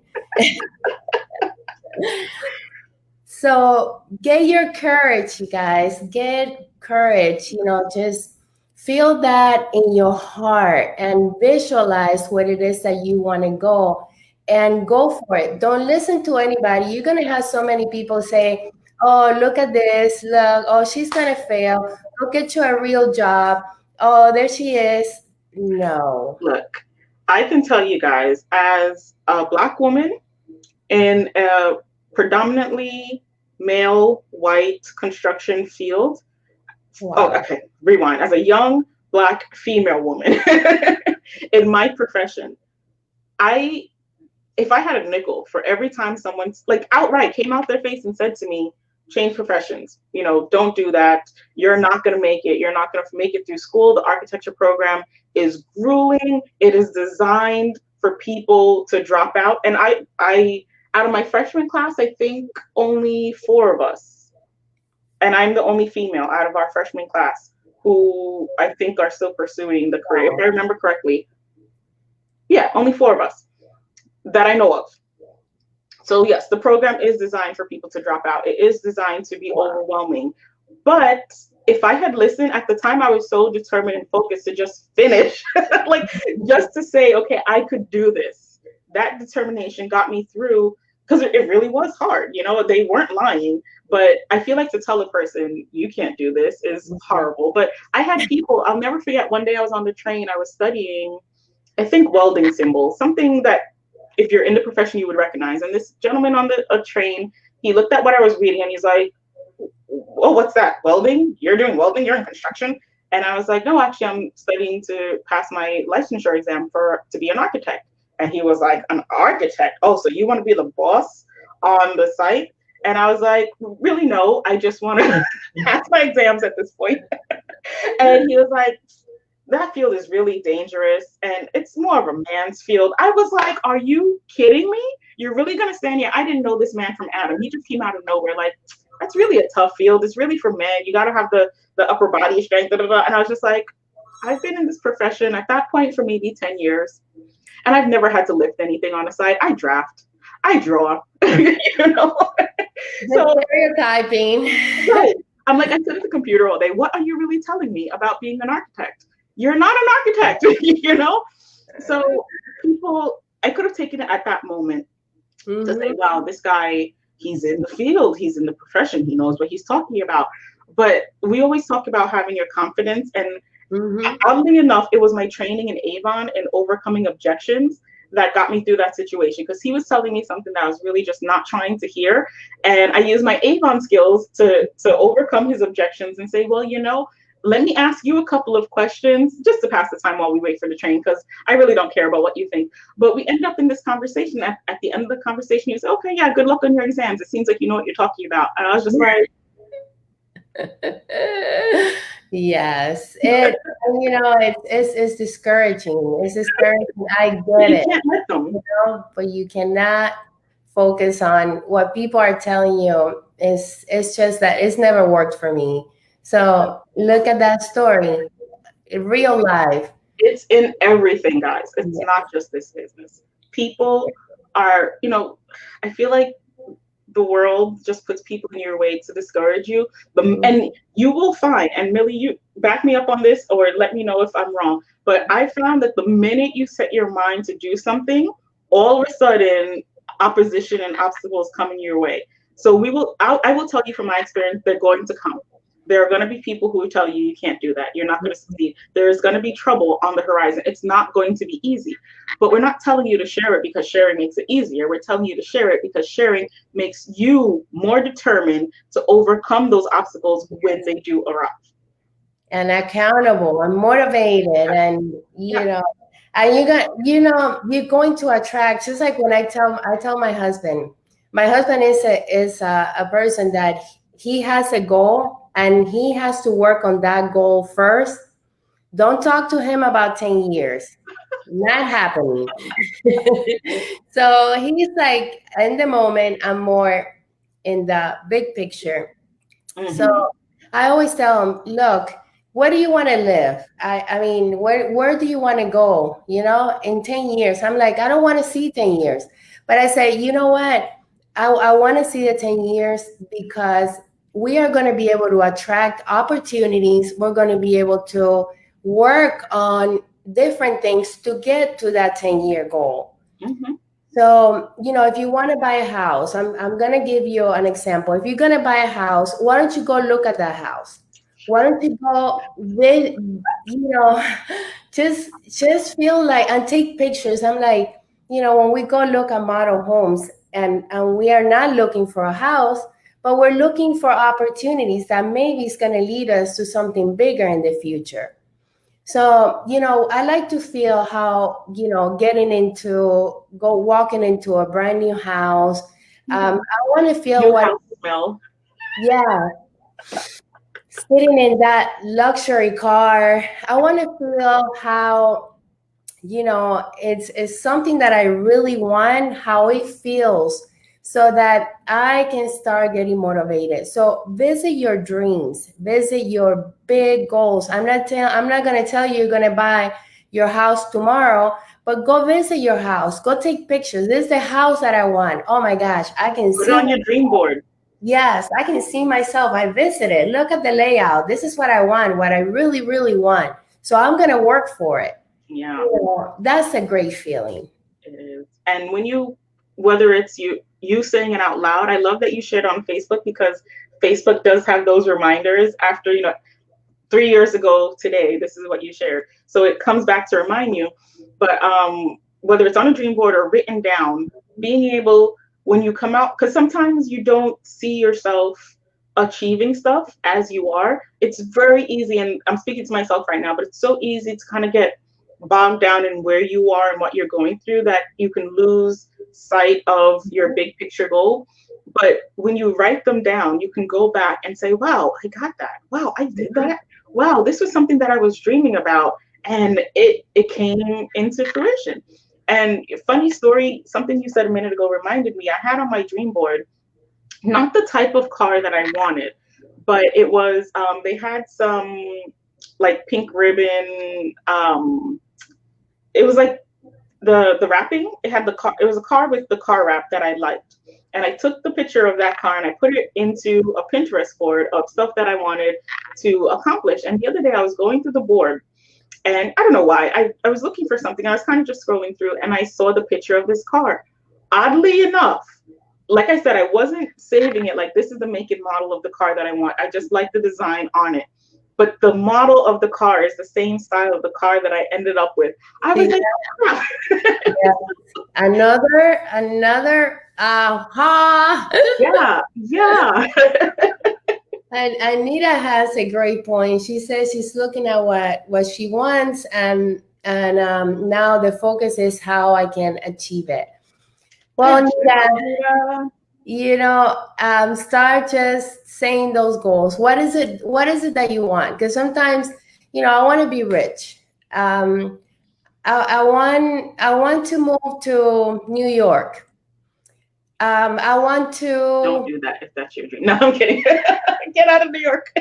So get your courage, you guys. Get courage. Just feel that in your heart and visualize what it is that you want to go, and go for it. Don't listen to anybody. You're going to have so many people say, oh, look at this. Look, oh, she's going to fail. Go get you a real job. Oh, there she is. No. Look, I can tell you guys, as a Black woman in a predominantly male white construction field. Oh, Wow. okay, rewind. As a young Black female woman in my profession, I if I had a nickel for every time someone like outright came out their face and said to me, change professions, don't do that. You're not going to make it. You're not going to make it through school. The architecture program is grueling. It is designed for people to drop out. And I out of my freshman class, I think only 4 of us, and I'm the only female out of our freshman class who I think are still pursuing the career. If I remember correctly, yeah, only 4 of us that I know of. So yes, the program is designed for people to drop out. It is designed to be Wow. overwhelming. But if I had listened at the time, I was so determined and focused to just finish, like just to say, okay, I could do this. That determination got me through because it really was hard. You know, they weren't lying, but I feel like to tell a person you can't do this is horrible. But I had people, I'll never forget, one day I was on the train, I was studying, I think, welding symbols, something that if you're in the profession you would recognize. And this gentleman on the a train, he looked at what I was reading and he's like, oh, what's that? Welding? You're doing welding? You're in construction? And I was like, no, actually, I'm studying to pass my licensure exam for to be an architect. And he was like, an architect? Oh, so you want to be the boss on the site? And I was like, really, no, I just want to pass my exams at this point. And he was like, that field is really dangerous and it's more of a man's field. I was like, are you kidding me? You're really going to stand here? I didn't know this man from Adam. He just came out of nowhere. Like, that's really a tough field. It's really for men. You got to have the upper body strength. Da, da, da. And I was just like, I've been in this profession at that point for maybe 10 years. And I've never had to lift anything on a site. I draft. I draw. you know? The stereotyping. Right. I'm like, I sit at the computer all day. What are you really telling me about being an architect? You're not an architect, you know? So people, I could have taken it at that moment to say, wow, this guy, he's in the field, he's in the profession, he knows what he's talking about. But we always talk about having your confidence. And oddly enough, it was my training in Avon and overcoming objections that got me through that situation, because he was telling me something that I was really just not trying to hear. And I used my Avon skills to overcome his objections and say, well, you know, let me ask you a couple of questions just to pass the time while we wait for the train, because I really don't care about what you think. But we end up in this conversation. At the end of the conversation, you say, okay, yeah, good luck on your exams. It seems like you know what you're talking about. And I was just like, Yes, you know, it's discouraging. It's discouraging. I but get you it, can't let them. you know, but you cannot focus on what people are telling you. It's just that it's never worked for me. So look at that story in real life. It's in everything, guys. It's Yeah. not just this business. People are, you know, I feel like the world just puts people in your way to discourage you. And you will find, and Millie, you back me up on this or let me know if I'm wrong, but I found that the minute you set your mind to do something, all of a sudden opposition and obstacles come in your way. So I will tell you from my experience, they're going to come. There are going to be people who will tell you you can't do that. You're not going to succeed. There's going to be trouble on the horizon. It's not going to be easy. But we're not telling you to share it because sharing makes it easier. We're telling you to share it because sharing makes you more determined to overcome those obstacles when they do arrive. And accountable and motivated, and you Yeah. know, and you're going to attract, just like when I tell my husband is a person that he has a goal and he has to work on that goal first. Don't talk to him about 10 years. Not happening. So he's like, in the moment, I'm more in the big picture. So Mm-hmm. I always tell them, look, where do you want to live? I mean, where do you want to go? You know, in 10 years. I'm like, I don't want to see 10 years. But I say, you know what? I want to see the 10 years because we are going to be able to attract opportunities. We're going to be able to work on different things to get to that 10-year goal. Mm-hmm. So, you know, if you want to buy a house, I'm going to give you an example. If you're going to buy a house, why don't you go look at that house? Why don't you go with, you know, just feel like and take pictures. I'm like, you know, when we go look at model homes and we are not looking for a house, but we're looking for opportunities that maybe is going to lead us to something bigger in the future. So, you know, I like to feel how, you know, walking into a brand new house. I want to feel New what, house smell. yeah, sitting in that luxury car. I want to feel how, you know, it's something that I really want, how it feels, so that I can start getting motivated. So visit your dreams, visit your big goals. I'm not going to tell you you're going to buy, your house tomorrow, but go visit your house. Go take pictures. This is the house that I want. Oh my gosh, I can Put it see. on your dream board. Yes, I can see myself. I visited. Look at the layout. This is what I want, what I really, really want. So I'm going to work for it. Yeah, You know, that's a great feeling. it is. And when you, whether it's you saying it out loud, I love that you shared on Facebook, because Facebook does have those reminders after, 3 years ago today, this is what you shared. So it comes back to remind you. But whether it's on a dream board or written down, being able, when you come out, because sometimes you don't see yourself achieving stuff as you are, it's very easy, and I'm speaking to myself right now, but it's so easy to kind of get bogged down in where you are and what you're going through, that you can lose sight of your big picture goal. But when you write them down, you can go back and say, wow, I got that. Wow, I did that. Wow, this was something that I was dreaming about, and it came into fruition. And funny story, something you said a minute ago reminded me, I had on my dream board, not the type of car that I wanted, but it was, they had some like pink ribbon, it was like the wrapping, it had the car, it was a car with the car wrap that I liked. And I took the picture of that car and I put it into a Pinterest board of stuff that I wanted to accomplish. And the other day I was going through the board, and I don't know why, I was looking for something. I was kind of just scrolling through and I saw the picture of this car. Oddly enough, like I said, I wasn't saving it like this is the make and model of the car that I want. I just like the design on it. But the model of the car is the same style of the car that I ended up with. I was like, ah. Yeah. Another aha. Yeah. And Anita has a great point. She says she's looking at what she wants, and now the focus is how I can achieve it. Well, Anita, start just saying those goals. What is it? What is it that you want? Because sometimes, I want to be rich. I want to move to New York. I want to. Don't do that if that's your dream. No, I'm kidding. Get out of New York.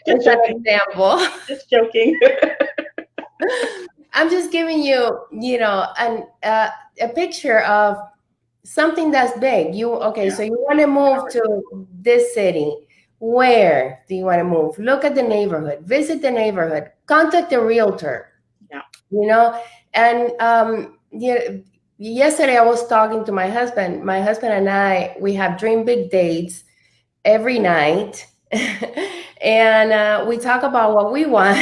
Just an example. Just joking. I'm just giving you, a picture of something that's big. So you want to move to this city. Where do you want to move? Look at the neighborhood. Visit the neighborhood. Contact the realtor. Yeah. And yesterday I was talking to my husband. My husband and I, we have dream big dates every night. And we talk about what we want.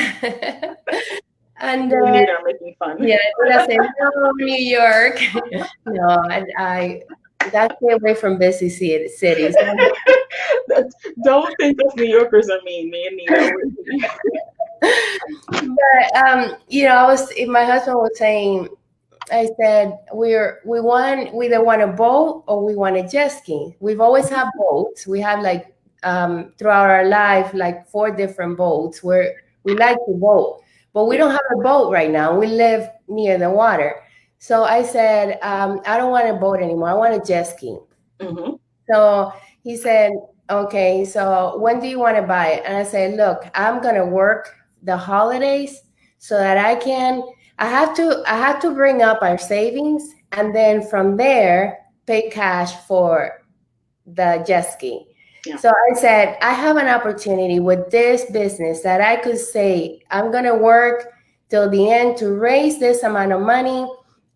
And You're making fun. Yeah, I say no, New York. No, I that's stay away from busy cities. Don't think us New Yorkers are mean. Me and Nina. But my husband was saying, I said we either want a boat or we want a jet ski. We've always had boats. We have throughout our life 4 different boats where we like to boat, but we don't have a boat right now. We live near the water. So I said, I don't want a boat anymore. I want a jet ski. Mm-hmm. So he said, okay, so when do you want to buy it? And I said, look, I'm going to work the holidays so that I have to bring up our savings, and then from there pay cash for the jet ski. Yeah. So I said, I have an opportunity with this business that I could say, I'm going to work till the end to raise this amount of money.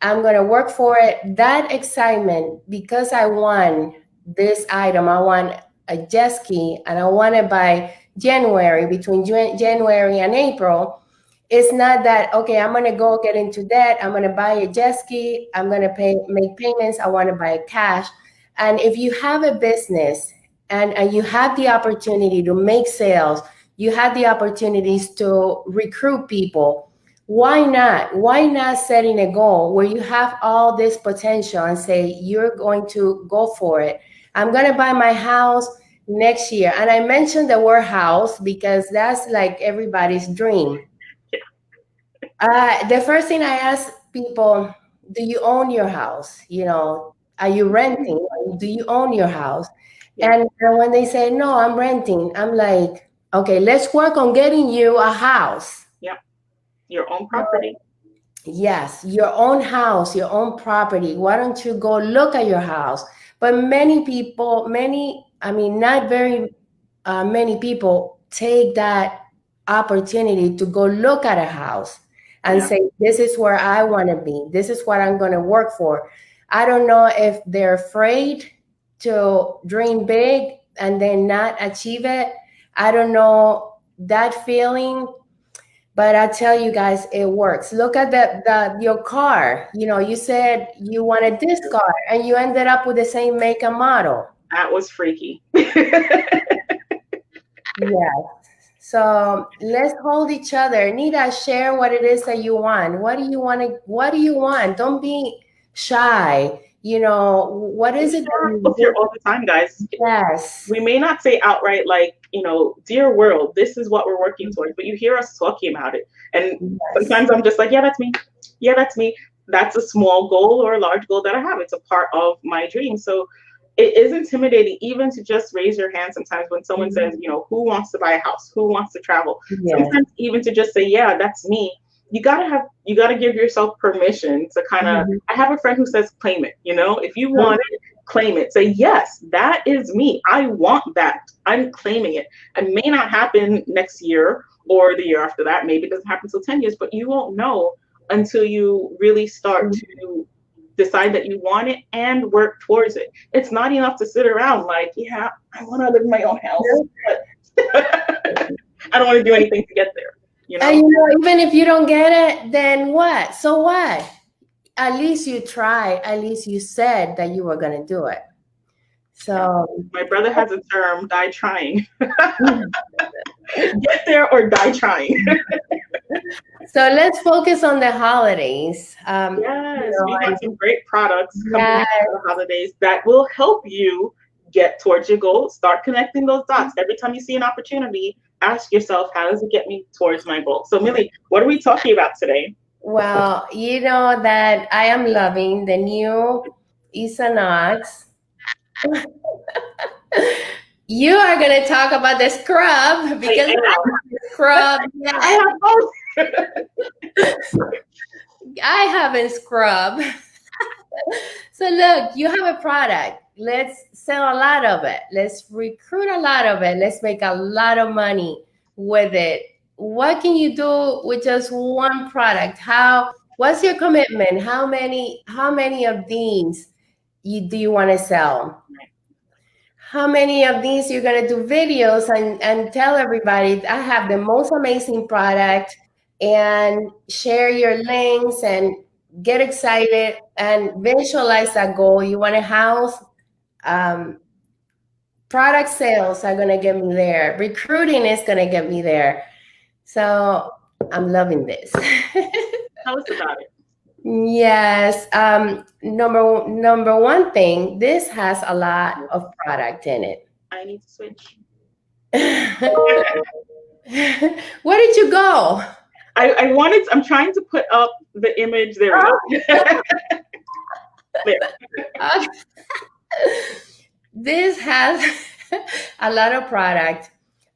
I'm going to work for it. That excitement, because I won this item, I want a jet ski, and I want it by January, between January and April. It's not that, okay, I'm going to go get into debt. I'm going to buy a jet ski. I'm going to make payments. I want to buy cash. And if you have a business and you have the opportunity to make sales, you have the opportunities to recruit people, why not? Why not setting a goal where you have all this potential and say, you're going to go for it. I'm going to buy my house next year. And I mentioned the word house because that's everybody's dream. The first thing I ask people, do you own your house? Are you renting? Do you own your house? And when they say, no, I'm renting, I'm like, okay, let's work on getting you a house. Yeah. Your own property. Yes, your own house, your own property. Why don't you go look at your house? But many people, I mean, not very many people take that opportunity to go look at a house and Yeah. say, this is where I want to be. This is what I'm going to work for. I don't know if they're afraid to dream big and then not achieve it. I don't know that feeling, but I tell you guys, it works. Look at the your car. You know, you said you wanted this car and you ended up with the same make and model. That was freaky. Yeah. So let's hold each other. Nita, share what it is that you want. What do you want to, what do you want? Don't be shy. You know, what is it that you Here all the time, guys. yes. We may not say outright, like, dear world, this is what we're working towards, but you hear us talking about it. And Yes. sometimes I'm just like, yeah, that's me. Yeah, that's me. That's a small goal or a large goal that I have. It's a part of my dream. So it is intimidating even to just raise your hand sometimes when someone says, who wants to buy a house? Who wants to travel? Yes. Sometimes even to just say, yeah, that's me. You gotta give yourself permission to kind of. Mhm. I have a friend who says, claim it. If you want it, claim it. Say, yes, that is me. I want that. I'm claiming it. It may not happen next year or the year after that. Maybe it doesn't happen until 10 years, but you won't know until you really start to decide that you want it and work towards it. It's not enough to sit around like, yeah, I want to live in my own house, but I don't want to do anything to get there. And even if you don't get it, then what? So what? At least you tried. At least you said that you were going to do it. So my brother has a term, die trying. Get there or die trying. So let's focus on the holidays. Yes, we got some great products coming up for the holidays that will help you get towards your goal. Start connecting those dots. Every time you see an opportunity, ask yourself, how does it get me towards my goal? So Millie, what are we talking about today? Well, you know that I am loving the new Isanox. You are going to talk about the scrub because I have the scrub. I have both. I haven't scrubbed. So look, you have a product. Let's sell a lot of it. Let's recruit a lot of it. Let's make a lot of money with it. What can you do with just one product? What's your commitment? How many of these do you want to sell? How many of these you're going to do videos and tell everybody I have the most amazing product and share your links and get excited and visualize that goal. You want a house, product sales are going to get me there. Recruiting is going to get me there. So I'm loving this. Tell us about it. Yes. Number one thing, this has a lot of product in it. I need to switch. Where did you go? I'm trying to put up the image. There we go. There. This has a lot of product.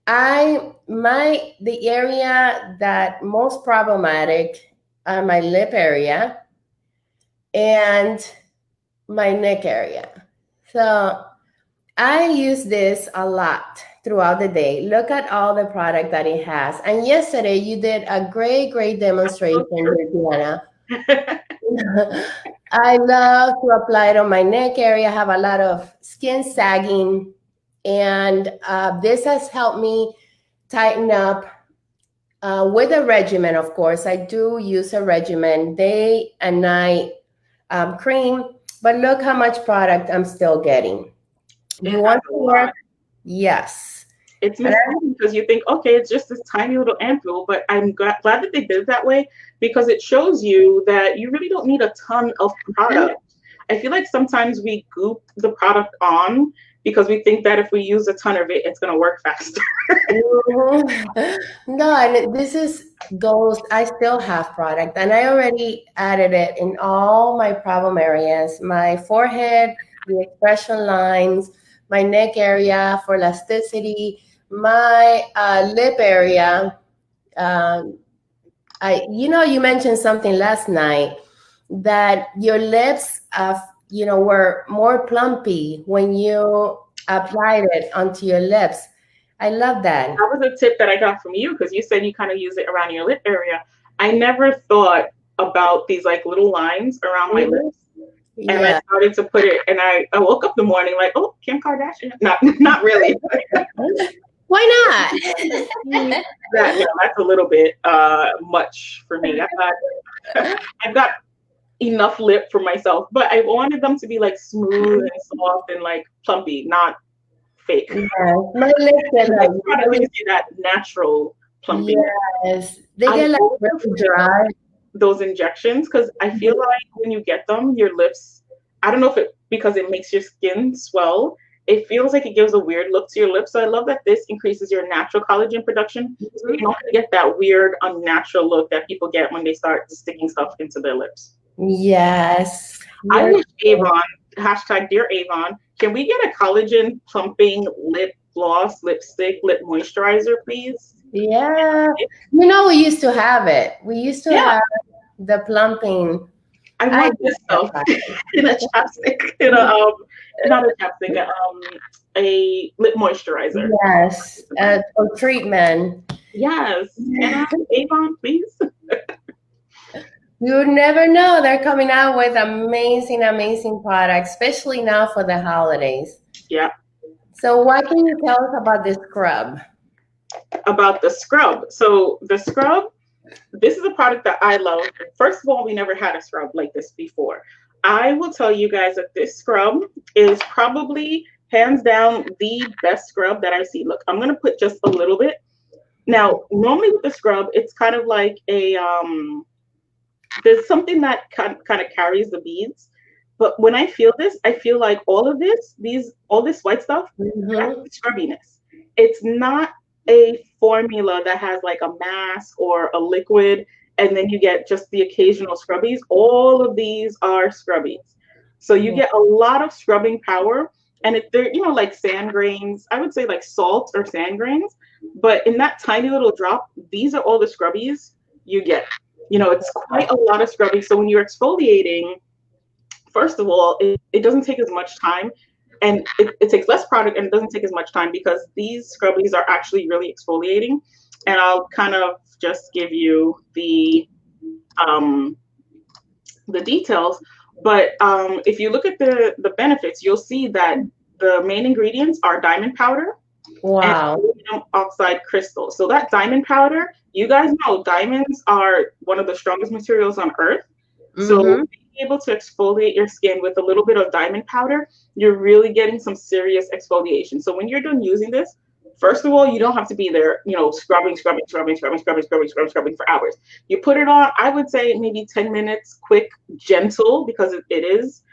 The area that most problematic are my lip area and my neck area. So I use this a lot throughout the day. Look at all the product that it has. And yesterday you did a great demonstration with Diana. I love to apply it on my neck area. I have a lot of skin sagging, and this has helped me tighten up with a regimen. Of course, I do use a regimen, day and night cream, but look how much product I'm still getting. You want to work? Yes. It's misleading because you think, okay, it's just this tiny little ampoule, but I'm glad that they did it that way because it shows you that you really don't need a ton of product. I feel like sometimes we goop the product on because we think that if we use a ton of it, it's going to work faster. No, and I still have product, and I already added it in all my problem areas, my forehead, the expression lines, my neck area for elasticity, my lip area, You mentioned something last night that your lips, were more plumpy when you applied it onto your lips. I love that. That was a tip that I got from you because you said you kind of use it around your lip area. I never thought about these like little lines around my Mhm. lips. And I Yeah. started to put it, and I woke up the morning like, oh, Kim Kardashian. Not really. Why That that's a little bit much for me. I've got enough lip for myself, but I wanted them to be like smooth and soft and like plumpy, not fake. not? Yes, my lips get So like this product really, gives you that natural plumpiness. yes, they I get like also really feel dry. those injections because I feel like when you get them, your lips, I don't know if it because it makes your skin swell. It feels like it gives a weird look to your lips. So I love that this increases your natural collagen production. So you don't get that weird, unnatural look that people get when they start sticking stuff into their lips. Yes, I you're wish Avon, hashtag Dear Avon, can we get a collagen plumping lip gloss, lipstick, lip moisturizer, please? yeah. We used to have it. We used to Yeah, have the plumping. I I want love this that stuff product. in a chapstick, not a chapstick, a lip moisturizer. Yes, for treatment. Yes, can I Avon, please? You never know. They're coming out with amazing, amazing products, especially now for the holidays. Yeah, So, what can you tell us about this scrub? about the scrub. So the scrub, this is a product that I love. First of all, we never had a scrub like this before. I will tell you guys that this scrub is probably hands down the best scrub that I see. Look, I'm gonna put just a little bit. Now, normally with the scrub, it's kind of like a there's something that kind of carries the beads. But when I feel this, I feel like all of this, all this white stuff, that's Hmm. the scrubbiness. It's not a formula that has like a mask or a liquid, and then you get just the occasional scrubbies. All of these are scrubbies. So you Yeah. get a lot of scrubbing power. And if they're, like sand grains, I would say like salt or sand grains. But in that tiny little drop, these are all the scrubbies you get. It's quite a lot of scrubbing. So when you're exfoliating, first of all, it doesn't take as much time and it takes less product and it doesn't take as much time because these scrubbies are actually really exfoliating. And I'll kind of just give you um, the details. But if you look at the benefits, you'll see that the main ingredients are diamond powder and Wow. aluminum oxide crystal. So that diamond powder, you guys know diamonds are one of the strongest materials on earth. So Mm-hmm. being able to exfoliate your skin with a little bit of diamond powder, you're really getting some serious exfoliation. So when you're done using this, first of all, you don't have to be there, scrubbing for hours. You put it on, I would say maybe 10 minutes, quick, gentle, because it is,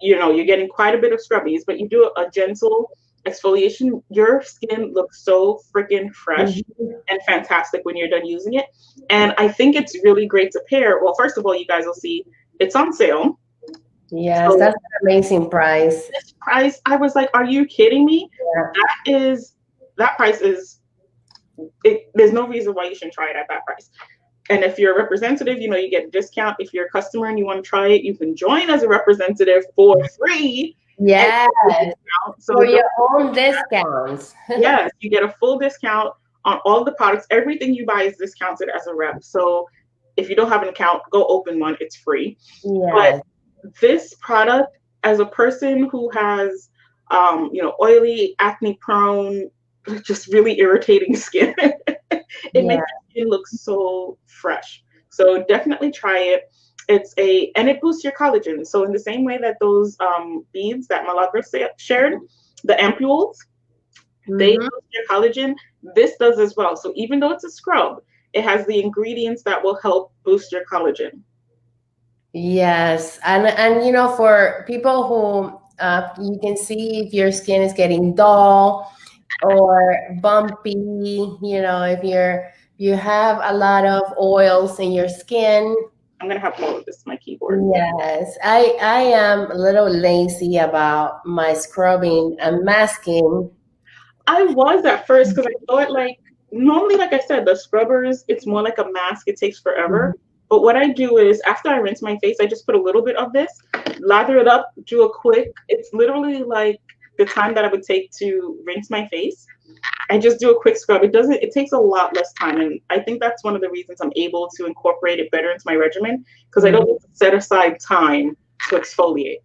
you're getting quite a bit of scrubbies, but you do a gentle exfoliation, your skin looks so freaking fresh Hmm. and fantastic when you're done using it. And I think it's really great to pair. Well, first of all, you guys will see it's on sale. Yes, So that's an amazing price. this price, I was like, are you kidding me? Yeah. That price is there's no reason why you shouldn't try it at that price. And if you're a representative, you get a discount. If you're a customer and you want to try it, you can join as a representative for free and Yes, get a discount. So for your own discounts. yes, you get a full discount on all the products. Everything you buy is discounted as a rep. So if you don't have an account, go open one. It's free. But Yes. this product, as a person who has, oily, acne prone, just really irritating skin, it Yeah. makes your skin look so fresh. So definitely try it. And it boosts your collagen. So in the same way that those beads that Malagra shared, the ampules, they Hmm. boost your collagen. This does as well. So even though it's a scrub, it has the ingredients that will help boost your collagen. Yes, and for people who you can see if your skin is getting dull or bumpy, if you have a lot of oils in your skin. I'm gonna have all of this on my keyboard. Yes, I am a little lazy about my scrubbing and masking. I was at first because I thought like normally, like I said, the scrubbers, it's more like a mask. It takes Mhm. forever. But what I do is after I rinse my face, I just put a little bit of this, lather it up, do a quick. It's literally like the time that I would take to rinse my face. I just do a quick scrub. It takes a lot less time. And I think that's one of the reasons I'm able to incorporate it better into my regimen because I don't Mhm. need to set aside time to exfoliate.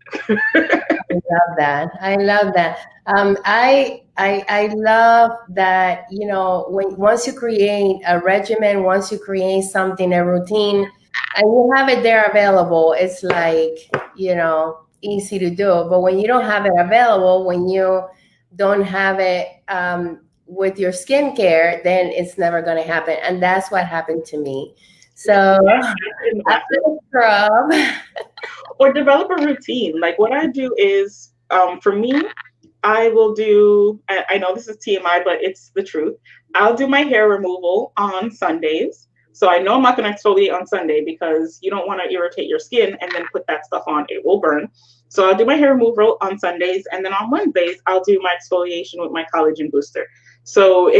Love that. I love that. I love that, you know, when once you create a regimen, once you create something, a routine, and you have it there available, it's like, you know, easy to do. But when you don't have it available, when you don't have it with your skincare, then it's never going to happen. And that's what happened to me. So In the after bathroom. the scrub, Or develop a routine. Like what I do is, for me, I will do, I know this is TMI, but it's the truth. I'll do my hair removal on Sundays. So I know I'm not going to exfoliate on Sunday because you don't want to irritate your skin and then put that stuff on. It will burn. So I'll do my hair removal on Sundays. And then on Wednesdays, I'll do my exfoliation with my collagen booster. So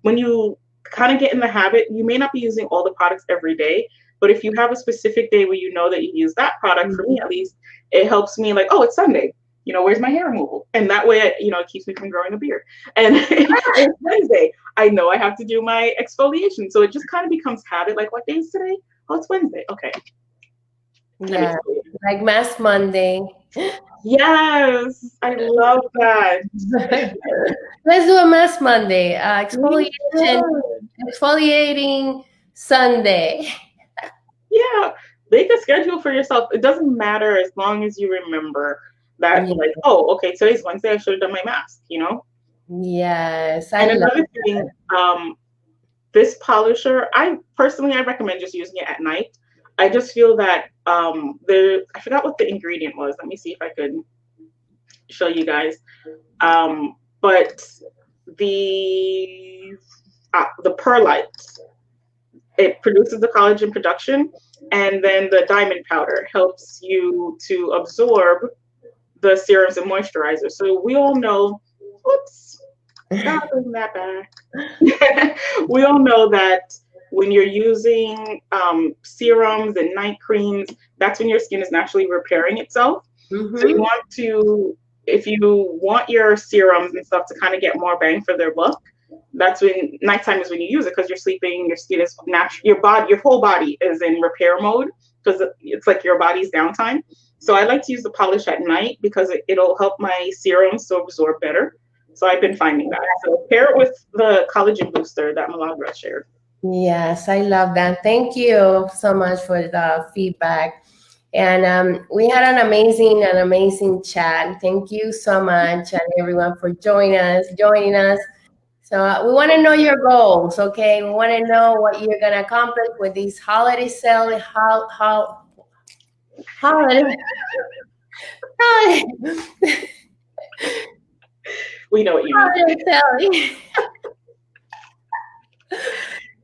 when you kind of get in the habit, you may not be using all the products every day, but if you have a specific day where you know that you use that product, for me at least, it helps me like, oh, it's Sunday. Where's my hair removal? And that way, it keeps me from growing a beard. And it's Wednesday. I know I have to do my exfoliation. So it just kind of becomes habit. Like, what day is today? Oh, it's Wednesday. Okay. Let me yeah, exfoliate. like Mask Monday. Yes. I love that. Let's do a Mask Monday. We Exfoliation, should. exfoliating Sunday. Yeah. Make a schedule for yourself. It doesn't matter as long as you remember that, Yeah. like, oh, okay, today's Wednesday. I should have done my mask. Yes, I And love another thing, this polisher, I recommend just using it at night. I just feel that I forgot what the ingredient was. Let me see if I could show you guys. But the the perlite, it produces the collagen production, and then the diamond powder helps you to absorb the serums and moisturizers. So we all know, whoops, gotta bring that back. We all know that when you're using serums and night creams, that's when your skin is naturally repairing itself. So Mm-hmm. if you want your serums and stuff to kind of get more bang for their buck, that's when nighttime is when you use it because you're sleeping, your skin is natural, your whole body is in repair mode because it's like your body's downtime. So I like to use the polish at night because it'll help my serums to absorb better. So I've been finding that. So pair it with the collagen booster that Malagra shared. Yes, I love that. Thank you so much for the feedback. And we had an amazing chat. Thank you so much, and everyone for joining us. So we want to know your goals, okay? We want to know what you're gonna accomplish with these holiday sale, holiday, holiday, We know what you mean. holiday selling.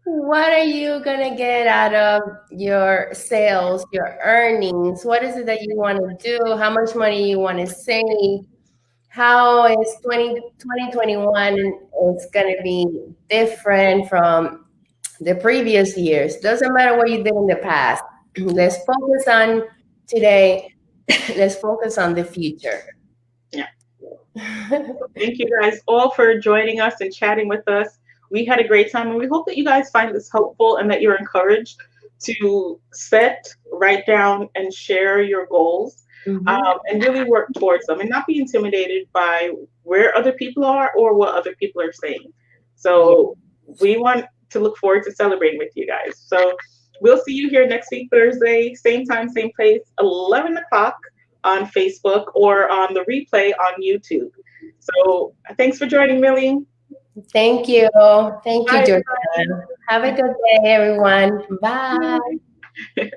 What are you gonna get out of your sales, your earnings? What is it that you want to do? How much money you want to save? How is 2021 is going to be different from the previous years? Doesn't matter what you did in the past. Let's focus on today. Let's focus on the future. Yeah. Thank you guys all for joining us and chatting with us. We had a great time, and we hope that you guys find this helpful and that you're encouraged to set, write down, and share your goals, Mhm. and really work towards them and not be intimidated by where other people are or what other people are saying. Yeah. So we want to look forward to celebrating with you guys. So we'll see you here next week, Thursday, same time, same place, 11 o'clock on Facebook or on the replay on YouTube. So thanks for joining, Millie. Thank you. Thank you, Bye, Georgia. Have a good day, everyone. Bye. everybody.